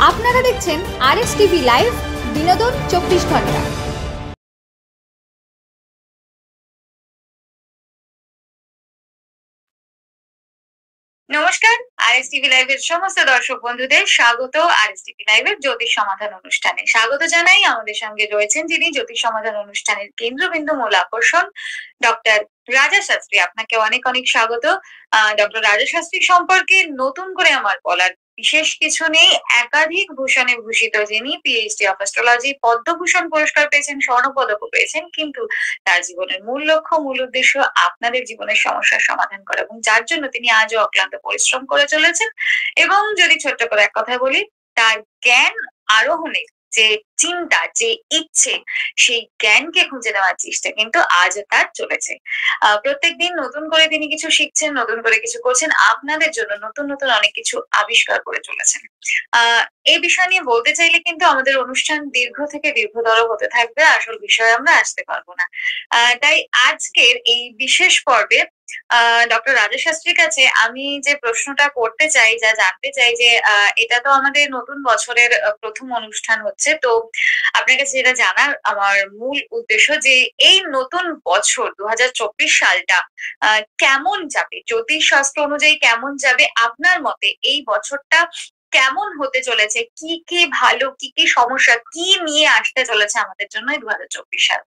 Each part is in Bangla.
আপনারা দেখছেন আরএস টিভি লাইভ, বিনোদন 24 ঘন্টা। নমস্কার, আরএস টিভি লাইভের সমস্ত দর্শক বন্ধুদের স্বাগত আরএস টিভি লাইভের জ্যোতিষ সমাধান অনুষ্ঠানে। স্বাগত জানাই। আমাদের সঙ্গে রয়েছেন যিনি জ্যোতিষ সমাধান অনুষ্ঠানের কেন্দ্রবিন্দু, মূল আকর্ষণ, ডক্টর রাজা শাস্ত্রী। আপনাকে অনেক অনেক স্বাগত। ডক্টর রাজা শাস্ত্রী সম্পর্কে নতুন করে আমার বলার বিশেষ কিছু নেই। একাধিক ভূষণে ভূষিত যিনি, পিএইচডি অফ অ্যাস্ট্রোলজি, পদ্মভূষণ পুরস্কার পেয়েছেন, স্বর্ণপদকও পেয়েছেন, কিন্তু তার জীবনের মূল লক্ষ্য, মূল উদ্দেশ্য আপনাদের জীবনের সমস্যার সমাধান করা, এবং যার জন্য তিনি আজও অক্লান্ত পরিশ্রম করে চলেছেন। এবং যদি ছোট্ট করে এক কথা বলি, তার জ্ঞান আরোহণের যে চিন্তা, যে ইচ্ছে, সেই জ্ঞানকে খুঁজে নেওয়ার চেষ্টা কিন্তু আজও তার চলেছে। প্রত্যেকদিন নতুন করে তিনি কিছু শিখছেন, নতুন করে কিছু করছেন, আপনাদের জন্য নতুন নতুন অনেক কিছু আবিষ্কার করে চলেছেন। এই বিষয় নিয়ে বলতে চাইলে কিন্তু আমাদের অনুষ্ঠান দীর্ঘ থেকে দীর্ঘতর হতে থাকবে, আসল বিষয়ে আমরা আসতে পারবো না। তাই আজকের এই বিশেষ পর্বে ডক্টর রাজা শাস্ত্রীর কাছে আমি যে প্রশ্নটা করতে চাই, যা জানতে চাই, যে এটা তো আমাদের নতুন বছরের প্রথম অনুষ্ঠান হচ্ছে, তো আপনার কাছে যেটা জানার আমার মূল উদ্দেশ্য, যে এই নতুন বছর 2024 সালটা কেমন যাবে, জ্যোতিষ শাস্ত্র অনুযায়ী কেমন যাবে, আপনার মতে এই বছরটা কেমন হতে চলেছে, কি কি ভালো, কি কি সমস্যা, কি নিয়ে আসতে চলেছে আমাদের জন্য 2024 সাল।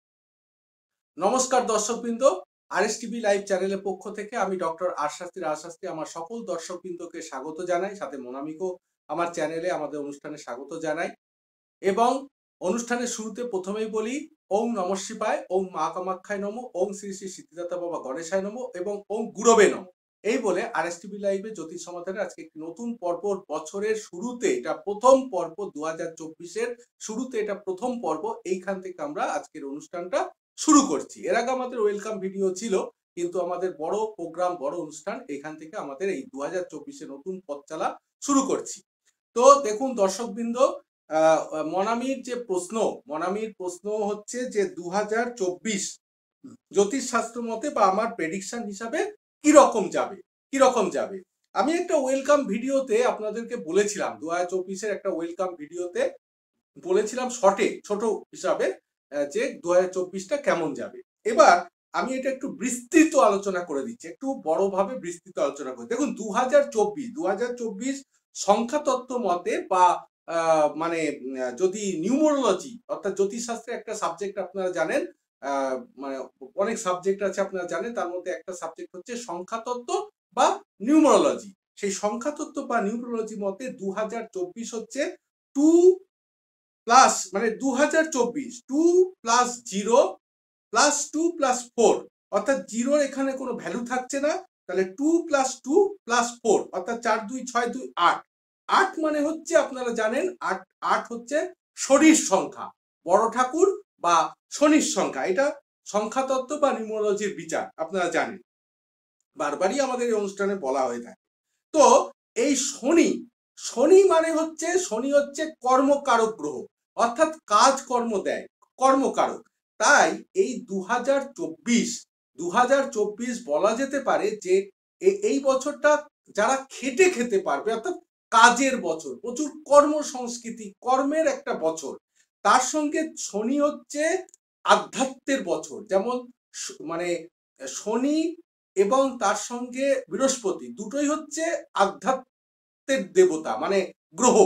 নমস্কার দর্শকবৃন্দ, আরএস টিভি লাইভ চ্যানেলের পক্ষ থেকে আমি ডক্টর রাজশাস্ত্রী আমার সকল দর্শকবৃন্দকে স্বাগত জানাই, সাথে মোনামিকও আমার চ্যানেলে আমাদের অনুষ্ঠানে স্বাগত জানাই। এবং অনুষ্ঠানের শুরুতে প্রথমেই বলি, ওম নমঃ শিবায়, ওম মা কামাখ্যায় নমঃ, ওম শ্রী শ্রী সিদ্ধিদাতা বাবা গণেশায় নমঃ এবং ওম গুরবে নমঃ। এই বলে আরএস টিভি লাইভে জ্যোতিষ সমাধানের আজকে একটি নতুন পর্ব, বছরের শুরুতে এটা প্রথম পর্ব, 2024-এর শুরুতে এটা প্রথম পর্ব। এইখান থেকে আমরা আজকের অনুষ্ঠানটা শুরু করছি। এর আগে আমাদের ওয়েলকাম ভিডিও ছিল, কিন্তু আমাদের বড় প্রোগ্রাম, বড় অনুষ্ঠান, এখান থেকে আমাদের এই 2024-এ নতুন পথ চলা শুরু করছি। তো দেখুন দর্শকবৃন্দ, মনামির প্রশ্ন হচ্ছে যে 2024 জ্যোতিষ শাস্ত্র মতে বা আমার প্রেডিকশন হিসাবে কিরকম যাবে। আমি একটা ওয়েলকাম ভিডিওতে আপনাদেরকে বলেছিলাম, 2024-এর একটা ওয়েলকাম ভিডিওতে বলেছিলাম শর্টে, ছোট হিসাবে, যে 2024টা কেমন যাবে। এবার আমি এটা একটু বিস্তৃত আলোচনা করে দিচ্ছি, একটু বড়ভাবে বিস্তৃত আলোচনা করি। দেখুন 2024 সংখ্যাতত্ত্ব মতে বা মানে যদি নিউমোরোলজি অর্থাৎ জ্যোতিষশাস্ত্রের একটা সাবজেক্ট আপনারা জানেন, মানে অনেক সাবজেক্ট আছে আপনারা জানেন, তার মধ্যে একটা সাবজেক্ট হচ্ছে সংখ্যাতত্ত্ব বা নিউমোরোলজি। সেই সংখ্যাতত্ত্ব বা নিউমোরোলজি মতে 2024 হচ্ছে 2 প্লাস, মানে 2024 2 প্লাস 0 প্লাস 2 প্লাস 4, অর্থাৎ জিরোর এখানে কোনো ভ্যালু থাকছে না, তাহলে 2 প্লাস 2 প্লাস 4, অর্থাৎ 4 2 6 2 8। 8 মানে হচ্ছে আপনারা জানেন 8 হচ্ছে শনির সংখ্যা, বড় ঠাকুর বা শনির সংখ্যা। এটা সংখ্যাতত্ত্ব বা নিউমোরোলজির বিচার, আপনারা জানেন, বারবারই আমাদের এই অনুষ্ঠানে বলা হয়ে থাকে। তো এই শনি মানে হচ্ছে, শনি হচ্ছে কর্মকারক গ্রহ, অর্থাৎ কাজ কর্ম দেয়, কর্মকারক। তাই এই 2024 বলা যেতে পারে যে এই বছরটা যারা খেটে খেতে পারবে, অর্থাৎ কাজের বছর, প্রচুর কর্মসংস্কৃতি, কর্মের একটা বছর। তার সঙ্গে শনি হচ্ছে আধ্যাত্মের বছর, যেমন মানে শনি এবং তার সঙ্গে বৃহস্পতি দুটোই হচ্ছে আধ্যাত্মের দেবতা, মানে গ্রহ।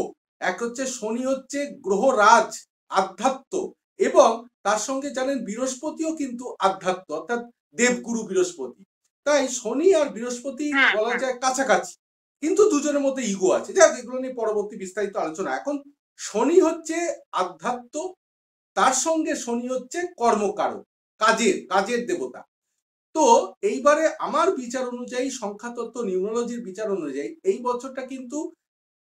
এক হচ্ছে শনি হচ্ছে গ্রহরাজ, আধ্যাত্ম, এবং তার সঙ্গে জানেন বৃহস্পতিও কিন্তু আধ্যাত্ম, অর্থাৎ দেবগুরু বৃহস্পতি। তাই শনি আর বৃহস্পতি বলা যায় কাছাকাছি, কিন্তু দুজনের মধ্যে ইগো আছে। যাক, এগুলো নিয়ে পরবর্তী বিস্তারিত আলোচনা। এখন শনি হচ্ছে আধ্যাত্ম, তার সঙ্গে শনি হচ্ছে কর্মকারক, কাজের দেবতা। তো এইবারে আমার বিচার অনুযায়ী, সংখ্যাতত্ত্ব নিউমোরোলজির বিচার অনুযায়ী, এই বছরটা কিন্তু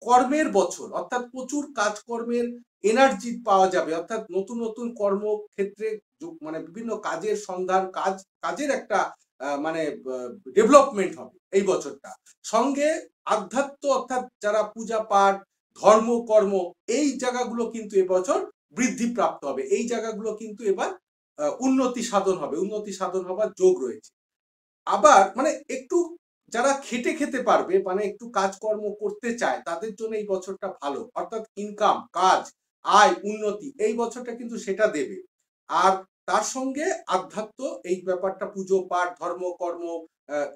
কর্মের বছর, অর্থাৎ প্রচুর কাজকর্মের এনার্জি পাওয়া যাবে, অর্থাৎ নতুন নতুন কর্মক্ষেত্রে মানে বিভিন্ন কাজের সন্ধান, কাজের একটা মানে ডেভেলপমেন্ট হবে এই বছরটা। সঙ্গে আধ্যাত্ম, অর্থাৎ যারা পূজা পাঠ, ধর্ম কর্ম, এই জায়গাগুলো কিন্তু এবছর বৃদ্ধি প্রাপ্ত হবে, এই জায়গাগুলো কিন্তু এবার উন্নতি সাধন হবার যোগ রয়েছে। আবার মানে একটু যারা খেটে খেতে পারবে, মানে একটু কাজকর্ম করতে চায়, তাদের জন্য এই বছরটা ভালো। অর্থাৎ ইনকাম, কাজ, আয়, উন্নতি এই বছরটা কিন্তু সেটা দেবে। আর তার সঙ্গে আধ্যাত্ম, এই ব্যাপারটা পুজো পাঠ, ধর্ম, কর্ম,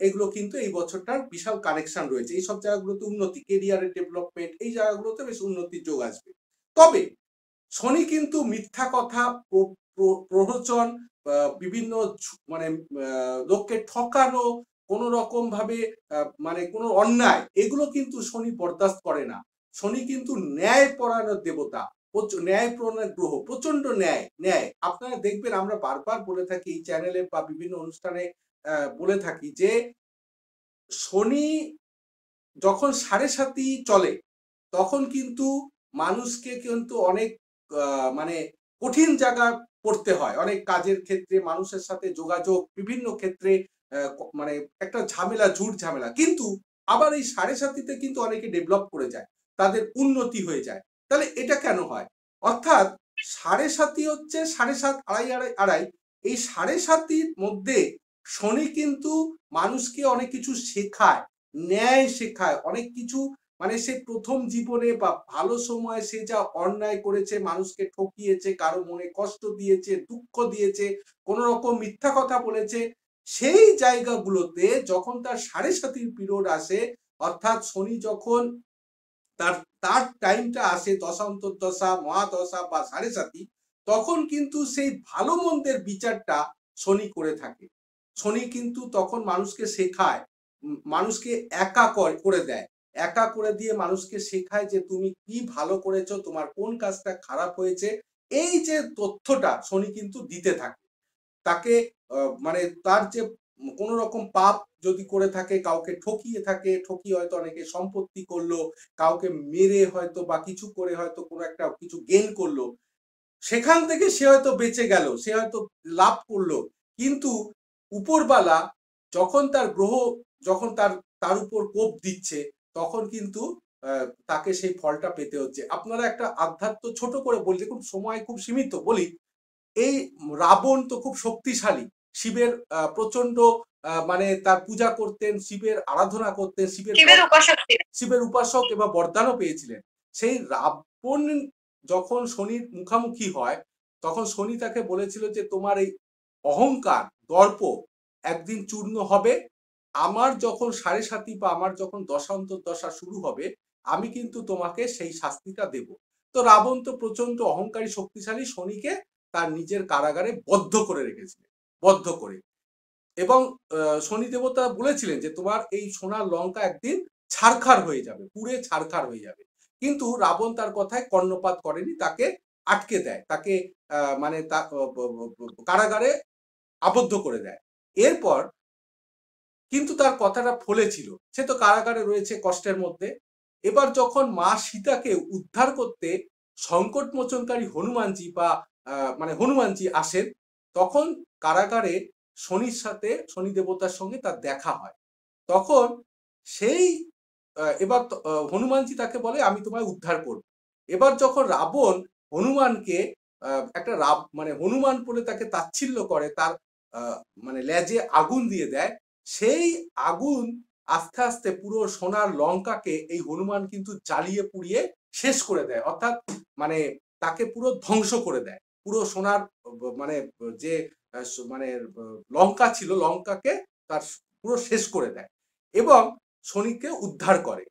এগুলো কিন্তু এই বছরটার বিশাল কানেকশন রয়েছে। এইসব জায়গাগুলোতে উন্নতি, কেরিয়ারের ডেভেলপমেন্ট, এই জায়গাগুলোতে বেশ উন্নতির যোগ আসবে। তবে শনি কিন্তু মিথ্যা কথা, প্রহচন, বিভিন্ন মানে লোককে ঠকানো, কোন রকম ভাবে মানে কোনো অন্যায়, এগুলো কিন্তু শনি বরদাস্ত করে না। শনি কিন্তু ন্যায় পরায়ণের দেবতা, ন্যায় প্রণের গ্রহ, প্রচন্ড ন্যায়। ন্যায় আপনারা দেখবেন, আমরা বারবার বলে থাকি এই চ্যানেলে বা বিভিন্ন অনুষ্ঠানে বলে থাকি যে শনি যখন 7.5 চলে তখন কিন্তু মানুষকে কিন্তু অনেক মানে কঠিন জায়গা পড়তে হয়। অনেক কাজের ক্ষেত্রে, মানুষের সাথে যোগাযোগ, বিভিন্ন ক্ষেত্রে মানে একটা ঝামেলা, ঝুট ঝামেলা। কিন্তু আবার এই 7.5-তে কিন্তু অনেকে ডেভেলপ করে যায়, তাদের উন্নতি হয়ে যায়। তাহলে এটা কেন হয়? অর্থাৎ 7.5 হচ্ছে 7.5, আড়াই আড়াই আড়াই, এই 7.5-র মধ্যে শনি কিন্তু মানুষকে অনেক কিছু শেখায়, ন্যায় শেখায়, অনেক কিছু। মানে সে প্রথম জীবনে বা ভালো সময়ে সে যা অন্যায় করেছে, মানুষকে ঠকিয়েছে, কারো মনে কষ্ট দিয়েছে, দুঃখ দিয়েছে, কোন রকম মিথ্যা কথা বলেছে, সেই জায়গাগুলোতে যখন তার 7.5 পিরিয়ড আসে, অর্থাৎ শনি যখন তার তার টাইমটা আসে, দশা অন্তর্দশা, মহাদশা বা 7.5, তখন কিন্তু সেই ভালো মন্দের বিচারটা শনি করে থাকে। শনি কিন্তু তখন মানুষকে শেখায়, মানুষকে একা করে দেয়, একা করে দিয়ে মানুষকে শেখায় যে তুমি কি ভালো করেছো, তোমার কোন কাজটা খারাপ হয়েছে, এই যে তথ্যটা শনি কিন্তু দিতে থাকে তাকে। মানে তার যে কোন রকম পাপ যদি করে থাকে, কাউকে ঠকিয়ে থাকে, ঠকিয়ে হয়তো অনেকে সম্পত্তি করলো, কাউকে মেরে হয়তো বা কিছু করে হয়তো কোনো একটা কিছু গেইন করলো, সেখান থেকে সে হয়তো বেঁচে গেল, সে হয়তো লাভ করলো। কিন্তু উপরবালা যখন তার গ্রহ, যখন তার তার উপর কোপ দিচ্ছে, তখন কিন্তু তাকে সেই ফলটা পেতে হচ্ছে। আপনারা একটা আধ্যাত্ম ছোট করে বলি, দেখুন সময় খুব সীমিত, বলি এই রাবণ তো খুব শক্তিশালী, শিবের প্রচন্ড মানে তার পূজা করতেন, শিবের আরাধনা করতেন, শিবের উপাসক এবং বরদানও পেয়েছিলেন। সেই রাবণ যখন শনির মুখামুখি হয়, তখন শনি তাকে বলেছিল যে তোমার এই অহংকার, দর্প একদিন চূর্ণ হবে, আমার যখন 7.5 বা আমার যখন দশা শুরু হবে, আমি কিন্তু তোমাকে সেই শাস্তিটা দেব। তো রাবণ তো প্রচন্ড অহংকারী, শক্তিশালী, শনিকে তার নিজের কারাগারে বদ্ধ করে রেখেছিলেন, বদ্ধ করে। এবং শনি দেবতা বলেছিলেন যে তোমার এই সোনার লঙ্কা একদিন ছারখার হয়ে যাবে, পুড়ে ছারখার হয়ে যাবে। কিন্তু রাবণ তার কথায় কর্ণপাত করেনি, তাকে আটকে দেয়, তাকে মানে কারাগারে আবদ্ধ করে দেয়। এরপর কিন্তু তার কথাটা ফলেছিল, সে তো কারাগারে রয়েছে কষ্টের মধ্যে। এবার যখন মা সীতাকে উদ্ধার করতে সংকট মোচনকারী হনুমানজি বা মানে হনুমানজি আসেন, তখন কারাগারে শনির সাথে, শনি দেবতার সঙ্গে তার দেখা হয়। তখন সেই এবার হনুমানজি তাকে বলে আমি তোমায় উদ্ধার করব। এবার যখন রাবণ হনুমানকে একটা মানে হনুমান বলে তাকে তাচ্ছিল্য করে, তার মানে লেজে আগুন দিয়ে দেয়, সেই আগুন আস্তে আস্তে পুরো সোনার লঙ্কাকে এই হনুমান কিন্তু জ্বালিয়ে পুড়িয়ে শেষ করে দেয়। অর্থাৎ মানে তাকে পুরো ধ্বংস করে দেয়, পুরো সোনার মানে যে মানে লঙ্কা ছিল, লঙ্কাকে তার পুরো শেষ করে দেয় এবং শনিকে উদ্ধার করে।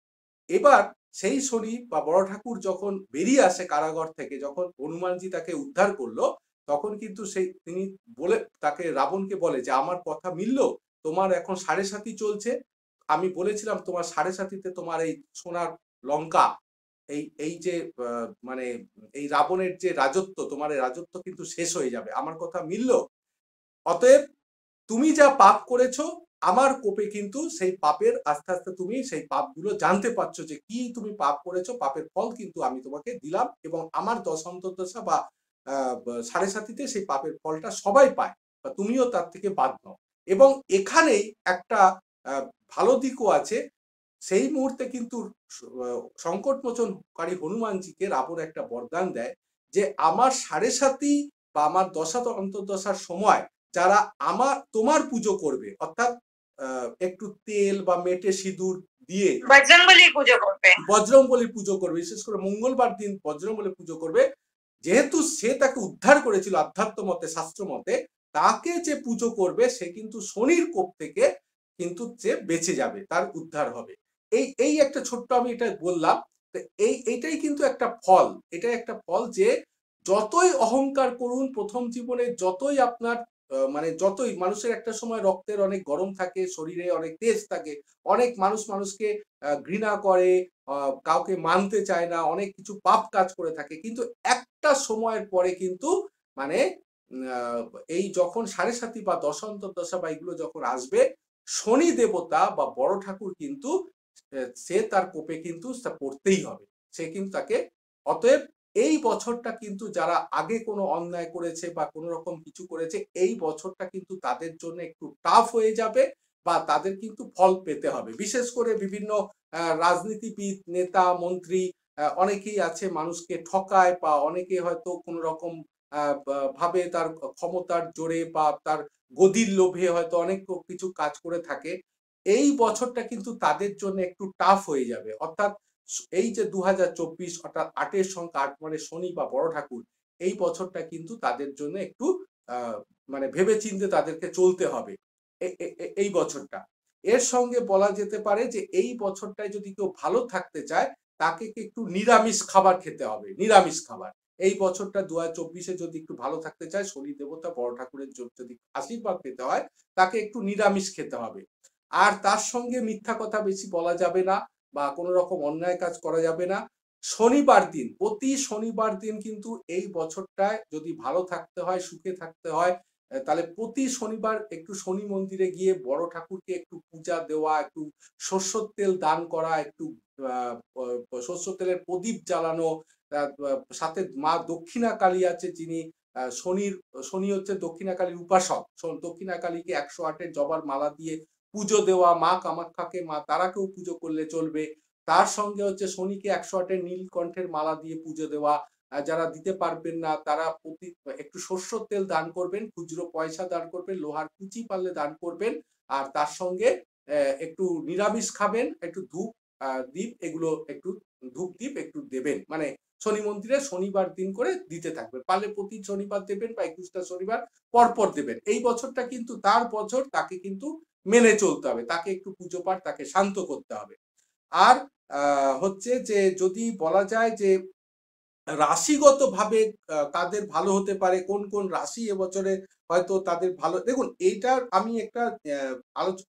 এবার সেই শনি বা বড় ঠাকুর যখন বেরিয়ে আসে কারাগার থেকে, যখন হনুমানজি তাকে উদ্ধার করলো, তখন কিন্তু সেই তিনি বলে তাকে, রাবণকে বলে যে আমার কথা মিলল, তোমার এখন 7.5 চলছে, আমি বলেছিলাম তোমার 7.5-তে তোমার এই সোনার লঙ্কা, এই এই যে মানে এই রাবণের যে রাজত্ব, তোমার এই রাজত্ব কিন্তু শেষ হয়ে যাবে, আমার কথা মিলল। অতএব তুমি যা পাপ করেছো, আমার কোপে কিন্তু সেই পাপের আস্তে আস্তে তুমি সেই পাপগুলো জানতে পারছো যে কি তুমি পাপ করেছো, পাপের ফল কিন্তু আমি তোমাকে দিলাম এবং আমার দশা বা 7.5-তে সেই পাপের ফলটা সবাই পায়, বা তুমিও তার থেকে বাদ নাও। এবং এখানেই একটা ভালো দিকও আছে, সেই মুহূর্তে কিন্তু সংকটমোচনকারী হনুমানজিকে রাবণ একটা বরদান দেয় যে আমার 7.5 বা আমার দশা অন্তর্দশার সময় যারা তোমার পুজো করবে, অর্থাৎ একটু তেল বা মেটে সিঁদুর দিয়ে বজরংবলী পুজো করবে, বজরংবলীর পুজো করবে, বিশেষ করে মঙ্গলবার দিন বজরংবলীর পুজো করবে। যেহেতু সে তাকে উদ্ধার করেছিল আধ্যাত্ম মতে, শাস্ত্র মতে, তাকে যে পুজো করবে সে কিন্তু শনির কোপ থেকে কিন্তু সে বেঁচে যাবে, তার উদ্ধার হবে। এই একটা ছোট্ট আমি এটা বললাম। এইটাই কিন্তু একটা ফল, এটাই একটা ফল যে যতই অহংকার করুন প্রথম জীবনে, যতই আপনার মানে যতই মানুষের একটা সময় রক্তের অনেক গরম থাকে, শরীরে অনেক তেজ থাকে, অনেক মানুষ মানুষকে ঘৃণা করে, কাউকে মানতে চায় না, অনেক কিছু পাপ কাজ করে থাকে, কিন্তু একটা সময়ের পরে কিন্তু মানে এই যখন সাড়ে সাতি বা দশান্তর দশা বা এগুলো যখন আসবে, শনি দেবতা বা বড় ঠাকুর কিন্তু সে তার কোপে কিন্তু পড়তেই হবে, সে কিন্তু তাকে। অতএব এই বছরটা কিন্তু যারা আগে কোনো অন্যায় করেছে বা কোনো রকম কিছু করেছে, এই বছরটা কিন্তু তাদের জন্য একটু টাফ হয়ে যাবে বা তাদের কিন্তু ফল পেতে হবে। বিশেষ করে বিভিন্ন রাজনীতিবিদ, নেতা, মন্ত্রী অনেকেই আছে মানুষকে ঠকায় বা অনেকে হয়তো কোনো রকম ভাবে তার ক্ষমতার জোরে বা তার গদির লোভে হয়তো অনেক কিছু কাজ করে থাকে। এই বছরটা কিন্তু তাদের জন্য একটু টাফ হয়ে যাবে। অর্থাৎ এই যে 2024 অর্থাৎ 8-এর সংখ্যা 8 মানে শনি বা বড় ঠাকুর, এই বছরটা কিন্তু তাদের জন্য একটু মানে ভেবেচিন্তে তাদেরকে চলতে হবে এই বছরটা। এর সঙ্গে বলা যেতে পারে যে এই বছরটায় যদি কেউ ভালো থাকতে চায়, তাকে একটু নিরামিষ খাবার খেতে হবে, নিরামিষ খাবার। এই বছরটা 2024-এ যদি একটু ভালো থাকতে চায়, শনি দেবতা বড় ঠাকুরের যদি আশীর্বাদ পেতে হয়, তাকে একটু নিরামিষ খেতে হবে। আর তার সঙ্গে মিথ্যা কথা বেশি বলা যাবে না বা কোনো রকম অন্যায় কাজ করা যাবে না। শনিবার দিন, প্রতি শনিবার দিন কিন্তু এই বছরটায় যদি ভালো থাকতে হয়, সুখে থাকতে হয়, তাহলে প্রতি শনিবার একটু শনি মন্দিরে গিয়ে বড় ঠাকুরকে একটু পূজা দেওয়া, একটু সরষের তেল দান করা, একটু সরষের তেলের প্রদীপ জ্বালানো, সাথে মা দক্ষিণা কালী আছে, যিনি শনি হচ্ছে দক্ষিণা কালীর উপাসক। দক্ষিণা কালীকে 108-এর জবার মালা দিয়ে পুজো দেওয়া, মা কামাখ্যাকে, মা তারাকেও পুজো করলে চলবে। তার সঙ্গে হচ্ছে শনিকে 108-এর নীলকণ্ঠের মালা দিয়ে পুজো দেওয়া। যারা দিতে পারবেন না তারা একটু সরষের তেল দান করবেন, খুচরো পয়সা দান করবেন, লোহার কুচি পারলে দান করবেন। আর তার সঙ্গে একটু নিরামিষ খাবেন, একটু ধূপ দ্বীপ এগুলো একটু ধূপ দ্বীপ একটু দেবেন, মানে শনি মন্দিরে শনিবার দিন করে দিতে থাকবেন। পারলে প্রতি শনিবার দেবেন বা 21টা শনিবার পরপর দেবেন। এই বছরটা কিন্তু তার বছর, তাকে কিন্তু মেনে চলতে হবে, তাকে একটু পুজো পাঠ, তাকে শান্ত করতে হবে। আর হচ্ছে যে যদি বলা যায় যে রাশিগত ভাবে তাদের ভালো হতে পারে, কোন কোন রাশি এবছরে হয়তো তাদের ভালো, দেখুন এইটার আমি একটা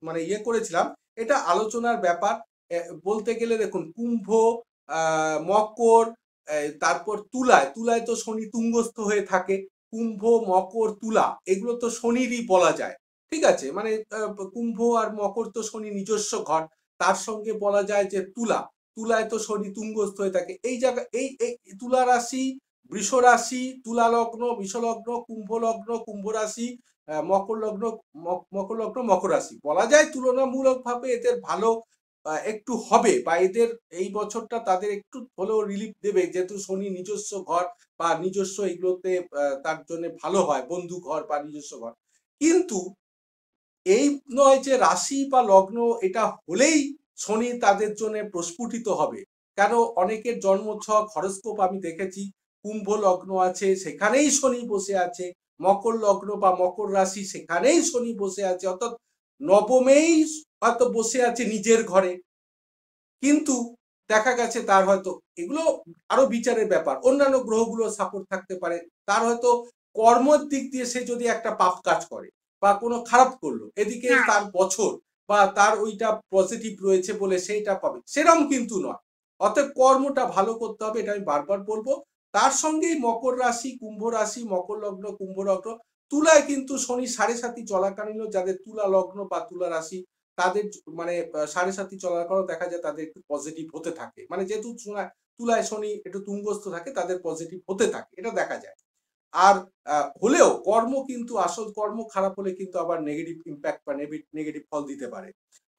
মানে ইয়ে করেছিলাম, এটা আলোচনার ব্যাপার। বলতে গেলে দেখুন কুম্ভ, মকর, তারপর তুলায় তো শনি তুঙ্গস্থ হয়ে থাকে। কুম্ভ, মকর, তুলা এগুলো তো শনিরই বলা যায়, ঠিক আছে। মানে কুম্ভ আর মকর তো শনি নিজস্ব ঘর, তার সঙ্গে বলা যায় যে তুলায় তো শনি তুঙ্গস্থ হয়ে থাকে। এই জায়গা এই তুলা রাশি, বৃষ রাশি, তুলা লগ্ন, বৃষ লগ্ন, কুম্ভ লগ্ন, কুম্ভ রাশি, মকর লগ্ন, মকর লগ্ন, মকর রাশি, বলা যায় তুলনামূলকভাবে এদের ভালো একটু হবে বা এদের এই বছরটা তাদের একটু হলেও রিলিফ দেবে, যেহেতু শনি নিজস্ব ঘর বা নিজস্ব এগুলোতে তার জন্য ভালো হয়, বন্ধু ঘর বা নিজস্ব ঘর। কিন্তু এই নয় যে রাশি বা লগ্ন এটা হলেই শনি তাদের জন্য প্রস্ফুটিত হবে। কেন, অনেকের জন্মছক হরস্কোপ আমি দেখেছি, কুম্ভ লগ্ন আছে সেখানেই শনি বসে আছে, মকর লগ্ন বা মকর রাশি সেখানেই শনি বসে আছে, অর্থাৎ নবমেই হয়তো বসে আছে নিজের ঘরে, কিন্তু দেখা গেছে তার হয়তো এগুলো আরো বিচারের ব্যাপার, অন্যান্য গ্রহগুলো সাপোর্ট থাকতে পারে, তার হয়তো কর্মের দিক দিয়ে সে যদি একটা পাপ কাজ করে বা কোনো খারাপ করলো, এদিকে তার বছর বা তার ওইটা পজিটিভ রয়েছে বলে সেইটা পাবে, সেরকম কিন্তু নয়। অতএব কর্মটা ভালো করতে হবে, এটা আমি বারবার বলবো। তার সঙ্গেই মকর রাশি, কুম্ভ রাশি, মকর লগ্ন, কুম্ভ লগ্ন, তুলায় কিন্তু শনি সাড়ে সাতি চলাকালীনও যাদের তুলা লগ্ন বা তুলা রাশি, তাদের মানে সাড়ে সাতি চলার পরও দেখা যায় তাদের একটু পজিটিভ হতে থাকে, মানে যেহেতু তুলায় শনি একটু তুঙ্গস্থ থাকে, তাদের পজিটিভ হতে থাকে, এটা দেখা যায়। আর হলেও কর্ম কিন্তু আসল কর্ম খারাপ হলে কিন্তু আবার নেগেটিভ ইম্প্যাক্ট বা নেগেটিভ ফল দিতে পারে।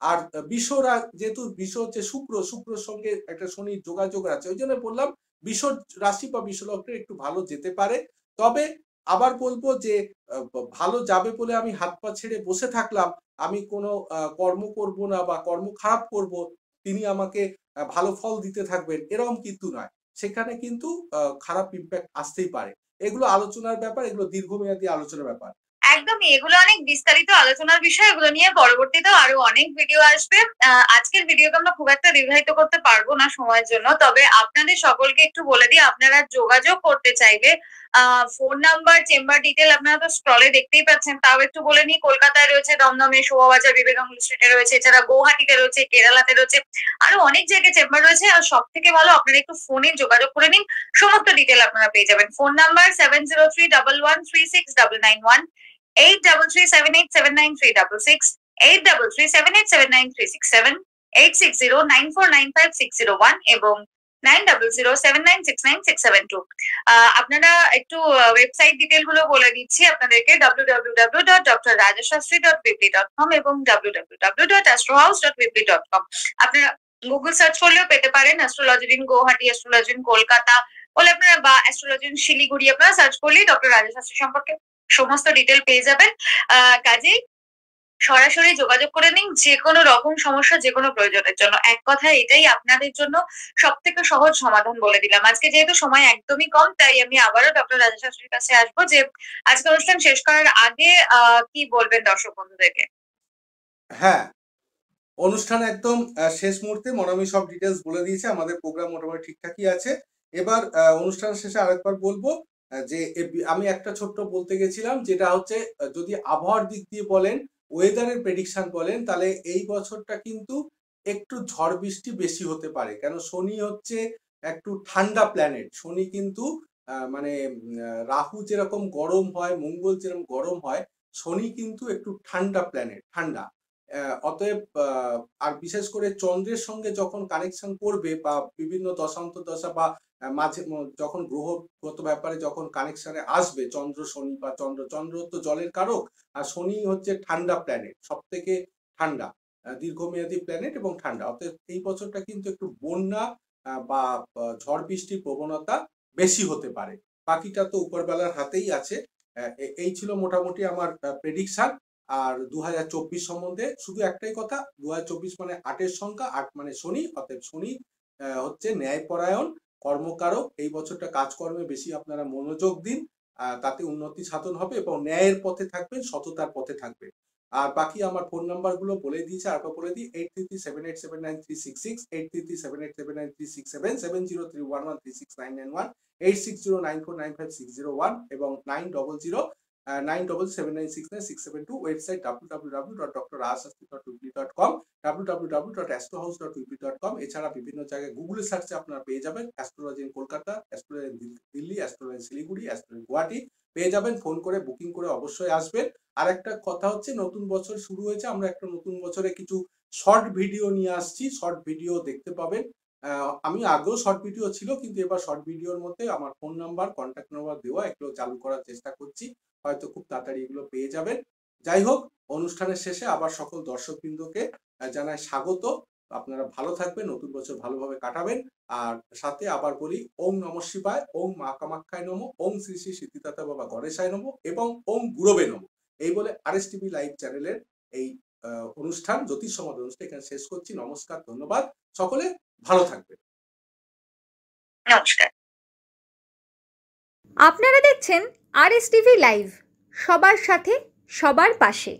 আর বিশ্বরা যেহেতু বিশ্ব হচ্ছে শুক্রর সঙ্গে একটা শনির যোগাযোগ আছে, ওই জন্য বললাম বিশ্ব রাশি বা বিশ্ব লগ্নের একটু ভালো যেতে পারে। তবে আবার বলবো যে ভালো যাবে বলে আমি হাত পা ছেড়ে বসে থাকলাম, আমি কোনো কর্ম করব না বা কর্ম খারাপ করব, তিনি আমাকে ভালো ফল দিতে থাকবেন, এরকম কিন্তু নয়। সেখানে কিন্তু খারাপ ইমপ্যাক্ট আসতেই পারে। এগুলো আলোচনার ব্যাপার, এগুলো দীর্ঘমেয়াদী আলোচনার ব্যাপার। একদমই, এগুলো অনেক বিস্তারিত আলোচনার বিষয়। এগুলো নিয়ে পরবর্তীতেও আরো অনেক ভিডিও আসবে। আজকের ভিডিওকে আমরা খুব একটা দীর্ঘায়িত করতে পারবো না সময়ের জন্য। তবে আপনাদের সকলকে একটু বলে দিই, আপনারা যোগাযোগ করতে চাইলে ফোন নাম্বার, চেম্বার ডিটেল আপনারা তো স্ক্রলে দেখতেই পাচ্ছেন। তাও একটু বলে নিই, কলকাতায় রয়েছে দমদমে, শোভাবাজার, বিবেকানন্দ স্ট্রিটে রয়েছে, এছাড়া গৌহাটিতে রয়েছে, কেরালাতে রয়েছে, আরো অনেক জায়গায় চেম্বার রয়েছে। আর সব থেকে ভালো, আপনারা একটু ফোনে যোগাযোগ করে নিন, সমস্ত ডিটেল আপনারা পেয়ে যাবেন। ফোন নাম্বার 7031136991, 8337879366, 8337879367, 8609495601 এবং 9007969672। আপনারা একটু ওয়েবসাইট ডিটেল গুলো বলে দিচ্ছি আপনাদেরকে, www.drrajashastri.weebly.com এবং www.astrohouse.weebly.com। আপনারা গুগল সার্চ করলেও পেতে পারেন astrology in Guwahati, astrology in Kolkata বলে আপনারা, বা অ্যাস্ট্রোলজি ইন শিলিগুড়ি আপনারা সার্চ করলেই ডক্টর রাজা শাস্ত্রী সম্পর্কে সমস্ত ডিটেল পেয়ে যাবেন। কাজেই সরাসরি যোগাযোগ করে নিন যে কোনো রকম সমস্যা, যে কোনো প্রয়োজনের জন্য। এক কথায় এটাই আপনাদের জন্য সব থেকে সহজ সমাধান বলে দিলাম। আজকে যেহেতু সময় একদমই কম, তাই আমি আবারও ডক্টর রাজা শাস্ত্রীর কাছে আসবো যে আজকে অনুষ্ঠান শেষ করার আগে কি বলবেন দর্শক বন্ধুদেরকে। হ্যাঁ, অনুষ্ঠান একদম শেষ মুহূর্তে মনামি সব ডিটেলস বলে দিয়েছে। আমাদের প্রোগ্রাম মোটামুটি ঠিকঠাকই আছে। এবার অনুষ্ঠান শেষে আরেকবার বলবো যে আমি একটা ছোট্ট বলতে গেছিলাম, যেটা হচ্ছে যদি আবহাওয়ার দিক দিয়ে বলেন, ওয়েদারের প্রেডিকশন বলেন, তাহলে এই বছরটা কিন্তু একটু ঝড় বৃষ্টি বেশি হতে পারে। কেন, শনি হচ্ছে একটু ঠান্ডা প্ল্যানেট। শনি কিন্তু মানে রাহু যেরকম গরম হয়, মঙ্গল যেরকম গরম হয়, শনি কিন্তু একটু ঠান্ডা প্ল্যানেট, ঠান্ডা। অতএব আর বিশেষ করে চন্দ্রের সঙ্গে যখন কানেকশন করবে বা বিভিন্ন দশা বা মাঝে যখন গ্রহগত ব্যাপারে যখন কানেকশনে আসবে চন্দ্র শনি বা চন্দ্র তো জলের কারক, আর শনি হচ্ছে ঠান্ডা প্ল্যানেট, সব থেকে ঠান্ডা, দীর্ঘমেয়াদী প্ল্যানেট এবং ঠান্ডা। অতএব এই বছরটা কিন্তু একটু বন্যা বা ঝড় বৃষ্টির প্রবণতা বেশি হতে পারে। বাকিটা তো উপরবেলার হাতেই আছে। এই ছিল মোটামুটি আমার প্রেডিকশন। আর 2024 সম্বন্ধে শুধু একটাই কথা, 2024 মানে 8-এর সংখ্যা, 8 মানে শনি। অতএব শনি হচ্ছে ন্যায়পরায়ণ, কর্মকারক। এই বছরটা কাজকর্মে বেশি আপনারা মনোযোগ দিন, তাতে উন্নতি সাধন হবে এবং ন্যায়ের পথে থাকবেন, সততার পথে থাকবেন। আর বাকি আমার ফোন নাম্বার গুলো বলে দিয়েছে, আরেকবার বলে দিই, 8337879366, 8337879367, 7031136991, 8609495601 এবং 9079796967 ওয়েবসাইট www.drrajashastri.weebly.com, www.astrohouse.weebly.com। এছাড়া বিভিন্ন জায়গায় গুগলে সার্চে আপনারা পেয়ে যাবেন astrology in Kolkata, astrology in Delhi, astrology Siliguri, astrology Guwahati পেয়ে যাবেন। ফোন করে বুকিং করে অবশ্যই আসবেন। আর একটা কথা হচ্ছে, নতুন বছর শুরু হয়েছে, আমরা একটা নতুন বছরে কিছু শর্ট ভিডিও নিয়ে আসছি, শর্ট ভিডিও দেখতে পাবেন। আমি আগেও শর্ট ভিডিও ছিল, কিন্তু এবার শর্ট ভিডিওর মধ্যে আমার ফোন নাম্বার, কন্ট্যাক্ট নাম্বার দেওয়া, এগুলো চালু করার চেষ্টা করছি। হয়তো খুব তাড়াতাড়ি এগুলো পেয়ে যাবেন। যাই হোক, অনুষ্ঠানের শেষে আবার সকল দর্শকবৃন্দকে জানাই স্বাগত। আপনারা ভালো থাকবেন, নতুন বছর ভালোভাবে কাটাবেন। আর সাথে আবার বলি, ওম নমঃ শিবায়, ওম মা কামাখ্যায় নমঃ, ওম শ্রী শ্রী সিদ্ধিদাতা বাবা গণেশায় নমঃ এবং ওম গুরবে নমঃ। এই বলে আরএস টিভি লাইভ চ্যানেলের এই অনুষ্ঠান, জ্যোতিষ সমাধান অনুষ্ঠান এখানে শেষ করছি। নমস্কার, ধন্যবাদ, সকলে ভালো থাকবেন। নমস্কার। আপনারা দেখছেন আরএস টিভি লাইভ, সবার সাথে সবার পাশে।